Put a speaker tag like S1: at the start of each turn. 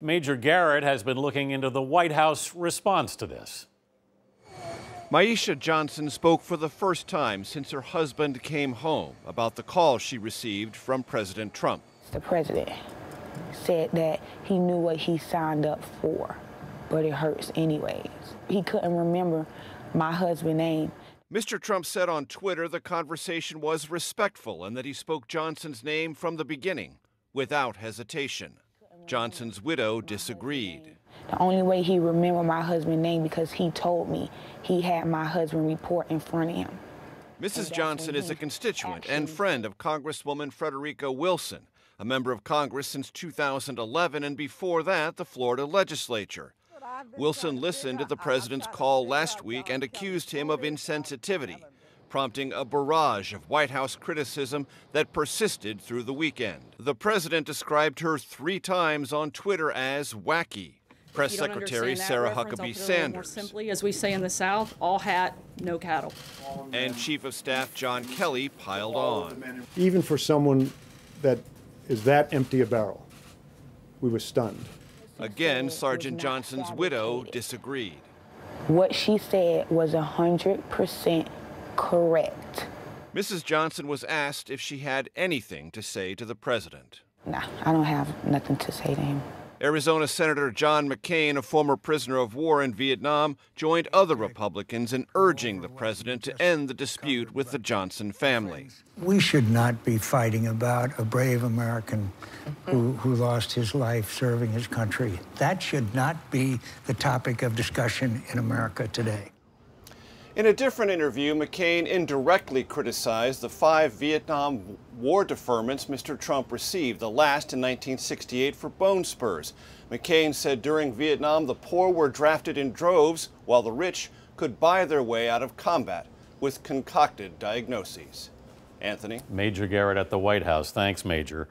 S1: Major Garrett has been looking into the White House response to this.
S2: Myeshia Johnson spoke for the first time since her husband came home about the call she received from President Trump.
S3: The president said that he knew what he signed up for, but it hurts anyways. He couldn't remember my husband's name.
S2: Mr. Trump said on Twitter the conversation was respectful and that he spoke Johnson's name from the beginning, without hesitation. Johnson's widow disagreed.
S3: The only way he remembered my husband's name because he told me he had my husband report in front of him.
S2: Mrs. Johnson is a constituent and friend of Congresswoman Frederica Wilson, a member of Congress since 2011 and before that the Florida legislature. Wilson listened to the president's call last week and accused him of insensitivity, prompting a barrage of White House criticism that persisted through the weekend. The president described her 3 times on Twitter as wacky. Press Secretary Sarah Huckabee Sanders.
S4: More simply, as we say in the South, all hat, no cattle.
S2: And Chief of Staff John Kelly piled on.
S5: Even for someone that is that empty a barrel, we were stunned.
S2: Again, Sergeant Johnson's widow disagreed.
S3: What she said was 100% correct.
S2: Mrs. Johnson was asked if she had anything to say to the president.
S3: Nah, I don't have nothing to say to him.
S2: Arizona Senator John McCain, a former prisoner of war in Vietnam, joined other Republicans in urging the president to end the dispute with the Johnson family.
S6: We should not be fighting about a brave American who lost his life serving his country. That should not be the topic of discussion in America today.
S2: In a different interview, McCain indirectly criticized the 5 Vietnam War deferments Mr. Trump received, the last in 1968 for bone spurs. McCain said during Vietnam, the poor were drafted in droves, while the rich could buy their way out of combat with concocted diagnoses. Anthony?
S1: Major Garrett at the White House. Thanks, Major.